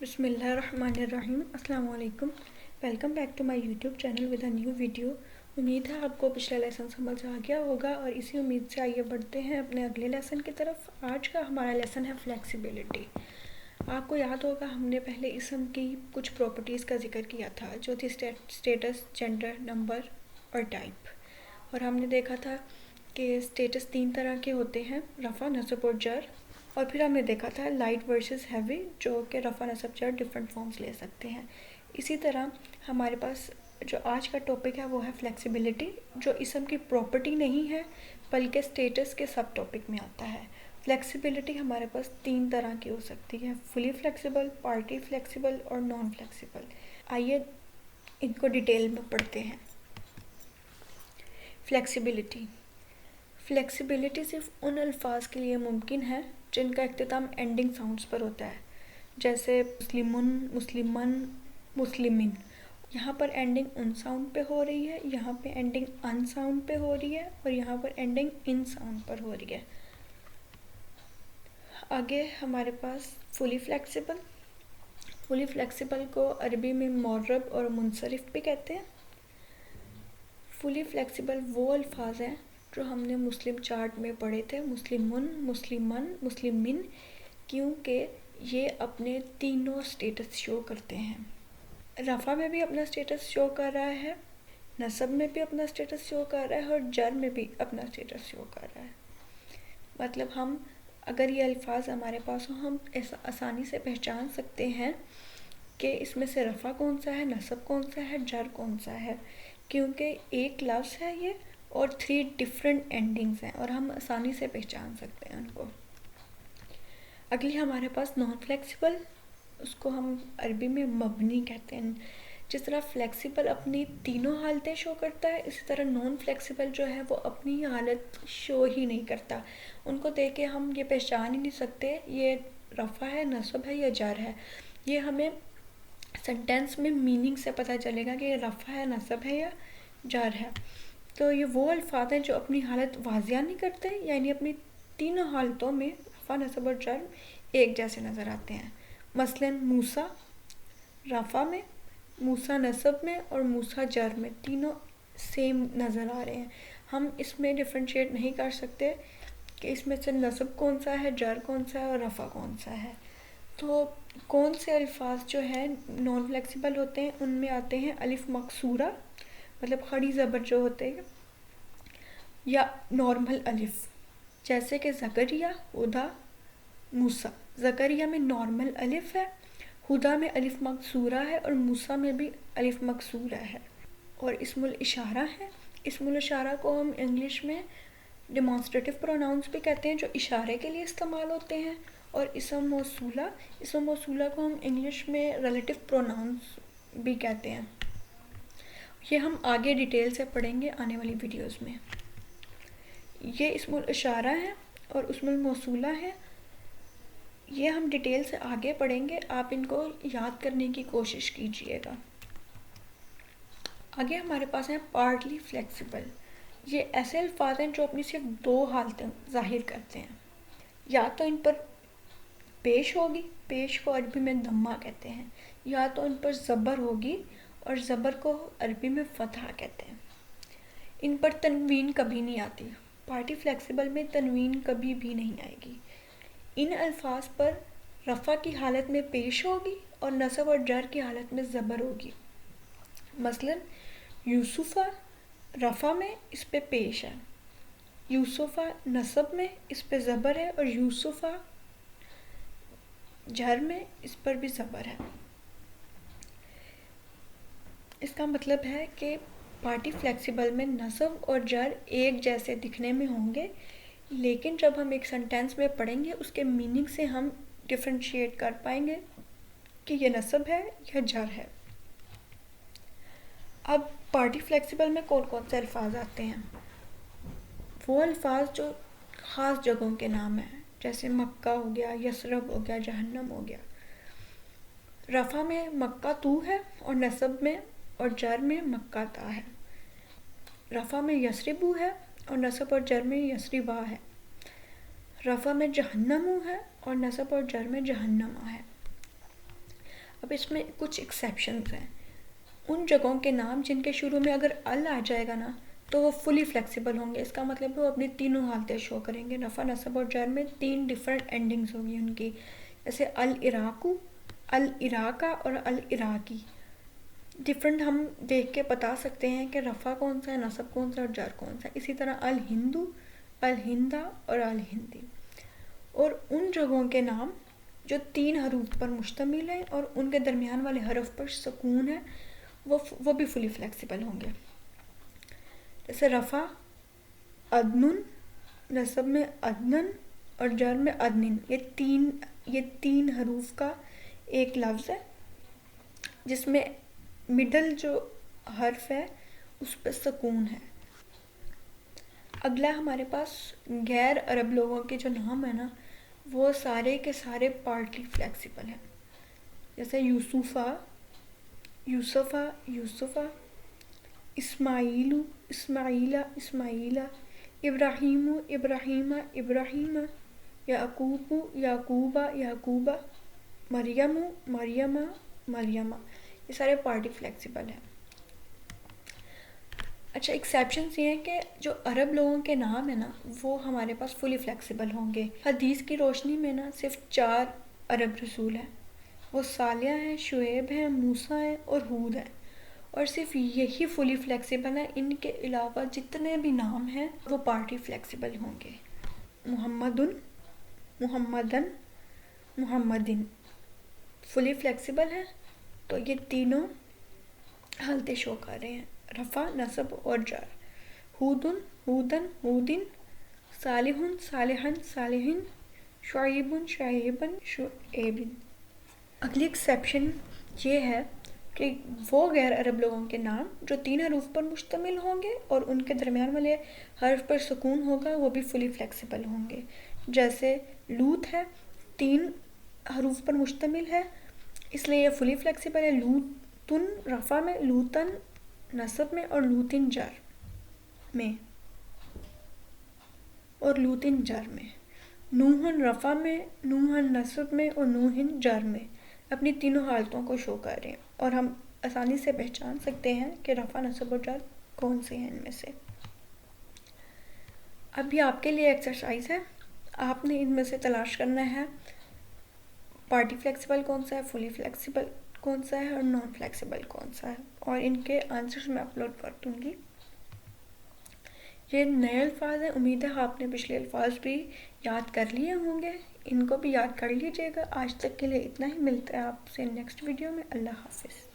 بسم اللہ الرحمن الرحیم. السلام علیکم. Welcome back to my YouTube channel with a new video. امید ہے آپ کو پچھلا لیسن سمجھ آ گیا ہوگا اور اسی امید سے آئیے بڑھتے ہیں اپنے اگلے لیسن کی طرف. آج کا ہمارا لیسن ہے فلیکسیبلٹی. آپ کو یاد ہوگا ہم نے پہلے اسم کی کچھ پراپرٹیز کا ذکر کیا تھا جو تھی اسٹیٹس، جینڈر، نمبر اور ٹائپ. اور ہم نے دیکھا تھا کہ اسٹیٹس 3 طرح کے ہوتے ہیں: رفع، نصب اور جر. اور پھر ہم نے دیکھا تھا لائٹ ورسز ہیوی، جو کہ رفع، نصب، جر ڈفرینٹ فارمز لے سکتے ہیں. اسی طرح ہمارے پاس جو آج کا ٹاپک ہے وہ ہے فلیکسیبلٹی، جو اسم کی پراپرٹی نہیں ہے بلکہ اسٹیٹس کے سب ٹاپک میں آتا ہے. فلیکسیبلٹی ہمارے پاس 3 طرح کی ہو سکتی ہے: فلی فلیکسیبل، پارٹی فلیکسیبل اور نان فلیکسیبل. آئیے ان کو ڈیٹیل میں پڑھتے ہیں. فلیکسیبلٹی. فلیکسیبلٹی صرف ان الفاظ کے لیے ممکن ہے جن کا اختتام اینڈنگ ساؤنڈز پر ہوتا ہے، جیسے مسلمن، مسلمن، مسلمن. یہاں پر اینڈنگ ان ساؤنڈ پہ ہو رہی ہے، یہاں پہ اینڈنگ ان ساؤنڈ پہ ہو رہی ہے اور یہاں پر اینڈنگ ان ساؤنڈ پر ہو رہی ہے. آگے ہمارے پاس فلی فلیکسیبل. فلی فلیکسیبل کو عربی میں معرب اور منصرف بھی کہتے ہیں. فلی فلیکسیبل وہ الفاظ ہیں جو ہم نے مسلم چارٹ میں پڑھے تھے: مسلمن، مسلمن، مسلمن، کیونکہ یہ اپنے تینوں اسٹیٹس شو کرتے ہیں. رفع میں بھی اپنا اسٹیٹس شو کر رہا ہے، نصب میں بھی اپنا اسٹیٹس شو کر رہا ہے اور جر میں بھی اپنا اسٹیٹس شو کر رہا ہے. مطلب ہم اگر یہ الفاظ ہمارے پاس ہوں ہم آسانی سے پہچان سکتے ہیں کہ اس میں سے رفع کون سا ہے، نصب کون سا ہے، جر کون سا ہے، کیونکہ ایک لفظ ہے یہ اور 3 ڈفرینٹ اینڈنگز ہیں اور ہم آسانی سے پہچان سکتے ہیں ان کو. اگلی ہمارے پاس نان فلیکسیبل، اس کو ہم عربی میں مبنی کہتے ہیں. جس طرح فلیکسیبل اپنی تینوں حالتیں شو کرتا ہے، اسی طرح نان فلیکسیبل جو ہے وہ اپنی حالت شو ہی نہیں کرتا. ان کو دیکھ کے ہم یہ پہچان ہی نہیں سکتے یہ رفع ہے، نصب ہے یا جر ہے. یہ ہمیں سینٹینس میں میننگ سے پتہ چلے گا کہ یہ رفع ہے، نصب ہے یا جر ہے. تو یہ وہ الفاظ ہیں جو اپنی حالت واضح نہیں کرتے، یعنی اپنی تینوں حالتوں میں رفع، نصب اور جر ایک جیسے نظر آتے ہیں. مثلاً موسیٰ رفع میں، موسیٰ نصب میں اور موسیٰ جر میں تینوں سیم نظر آ رہے ہیں. ہم اس میں ڈفرینشیٹ نہیں کر سکتے کہ اس میں سے نصب کون سا ہے، جر کون سا ہے اور رفع کون سا ہے. تو کون سے الفاظ جو ہیں نان فلیکسیبل ہوتے ہیں ان میں آتے ہیں الف مکسورہ، مطلب کھڑی زبر جو ہوتے ہیں، یا نارمل الف، جیسے کہ زکریا، ہدا، موسیٰ. زکریا میں نارمل الف ہے، ہدا میں الف مکسورہ ہے اور موسیٰ میں بھی الف مکسورہ ہے. اور اسم الاشارہ ہے. اسم الاشارہ کو ہم انگلش میں ڈیمانسٹریٹو پروناؤنس بھی کہتے ہیں جو اشارے کے لیے استعمال ہوتے ہیں. اور اسم موصولہ کو ہم انگلش میں ریلیٹو پروناؤنس بھی کہتے ہیں. یہ ہم آگے ڈیٹیل سے پڑھیں گے آنے والی ویڈیوز میں. یہ اسم الاشارہ ہے اور اسم الموصولہ ہے. یہ ہم ڈیٹیل سے آگے پڑھیں گے، آپ ان کو یاد کرنے کی کوشش کیجئے گا. آگے ہمارے پاس ہیں پارٹلی فلیکسیبل. یہ ایسے الفاظ ہیں جو اپنی صرف 2 حالتیں ظاہر کرتے ہیں. یا تو ان پر پیش ہوگی، پیش کو عربی میں ضمہ کہتے ہیں، یا تو ان پر زبر ہوگی اور زبر کو عربی میں فتحہ کہتے ہیں. ان پر تنوین کبھی نہیں آتی. پارٹی فلیکسیبل میں تنوین کبھی بھی نہیں آئے گی. ان الفاظ پر رفع کی حالت میں پیش ہوگی اور نصب اور جر کی حالت میں زبر ہوگی. مثلاً یوسفہ رفع میں اس پہ پیش ہے، یوسفہ نصب میں اس پہ زبر ہے اور یوسفہ جر میں اس پر بھی زبر ہے. اس کا مطلب ہے کہ پارٹی فلیکسیبل میں نصب اور جر ایک جیسے دکھنے میں ہوں گے، لیکن جب ہم ایک سینٹینس میں پڑھیں گے اس کے میننگ سے ہم ڈفرینشیٹ کر پائیں گے کہ یہ نصب ہے یا جر ہے. اب پارٹی فلیکسیبل میں کون کون سے الفاظ آتے ہیں؟ وہ الفاظ جو خاص جگہوں کے نام ہیں، جیسے مکہ ہو گیا، یثرب ہو گیا، جہنم ہو گیا. رفع میں مکہ تو ہے اور نصب میں اور جر میں مکہ تا ہے. رفع میں یثرب ہے اور نصب اور جر میں یثربا ہے. رفع میں جہنم ہے اور نصب اور جر میں جہنما ہے. اب اس میں کچھ ایکسیپشنز ہیں. ان جگہوں کے نام جن کے شروع میں اگر ال آ جائے گا نا تو وہ فلی فلیکسیبل ہوں گے. اس کا مطلب وہ اپنی تینوں حالتیں شو کریں گے. رفع، نصب اور جر میں 3 ڈفرینٹ اینڈنگز ہوگی ان کی، جیسے العراق، العراقہ اور العراقی. ڈفرینٹ ہم دیکھ کے بتا سکتے ہیں کہ رفع کون سا ہے، نصب کون سا اور جر کون سا ہے. اسی طرح الہندو، الہندہ اور الہندی. اور ان جگہوں کے نام جو 3 حروف پر مشتمل ہیں اور ان کے درمیان والے حرف پر سکون ہے وہ بھی فلی فلیکسیبل ہوں گے. جیسے رفع ادنن، نصب میں ادنن اور جر میں ادنن. یہ تین حروف کا ایک لفظ ہے جس میں مڈل جو حرف ہے اس پہ سکون ہے. اگلا ہمارے پاس غیر عرب لوگوں کے جو نام ہیں نا وہ سارے کے سارے پارٹلی فلیکسیبل ہیں. جیسے یوسفہ، یوسفہ، یوسفہ، اسماعیل، اسماعیلہ، اسماعیلہ، ابراہیم، ابراہیمہ، ابراہیمہ، یعقوب، یعقوبہ، یعقوبہ، مریم، مریمہ، مریمہ. یہ سارے پارٹی فلیکسیبل ہیں. اچھا، ایکسیپشنس یہ ہیں کہ جو عرب لوگوں کے نام ہیں نا وہ ہمارے پاس فلی فلیکسیبل ہوں گے. حدیث کی روشنی میں نا صرف 4 عرب رسول ہیں. وہ صالح ہیں، شعیب ہیں، موسیٰ ہیں اور ہود ہیں. اور صرف یہی فلی فلیکسیبل ہیں. ان کے علاوہ جتنے بھی نام ہیں وہ پارٹی فلیکسیبل ہوں گے. محمدن، محمدن، محمدن فلی فلیکسیبل ہیں. تو یہ تینوں حالتیں شو کر رہے ہیں، رفع، نصب اور جر. ہودن، ہودن، ہودن، صالحن، صالحن، صالحن، شعیبن، شعیبن، شعیبن. اگلی ایکسیپشن یہ ہے کہ وہ غیر عرب لوگوں کے نام جو 3 حروف پر مشتمل ہوں گے اور ان کے درمیان والے حرف پر سکون ہوگا وہ بھی فلی فلیکسیبل ہوں گے. جیسے لوط ہے، 3 حروف پر مشتمل ہے اس لیے یہ فلی فلیکسیبل ہے. لوطن رفع میں، لوطن نصب میں اور لوطن جر میں، اور لوطن جر میں. نوحن رفع میں، نوحن نصب میں اور نوحن جر میں. اپنی تینوں حالتوں کو شو کر رہے ہیں اور ہم آسانی سے پہچان سکتے ہیں کہ رفع، نصب اور جر کون سے ہیں ان میں سے. اب یہ آپ کے لیے ایکسرسائز ہے. آپ نے ان میں سے تلاش کرنا ہے پارٹی فلیکسیبل کون سا ہے، فلی فلیکسیبل کون سا ہے اور نان فلیکسیبل کون سا ہے، اور ان کے آنسرز میں اپلوڈ کر دوں گی. یہ نئے الفاظ ہیں، امید ہے آپ نے پچھلے الفاظ بھی یاد کر لیے ہوں گے. ان کو بھی یاد کر لیجیے گا. آج تک کے لیے اتنا ہی. ملتا ہے آپ سے نیکسٹ ویڈیو میں. اللہ حافظ.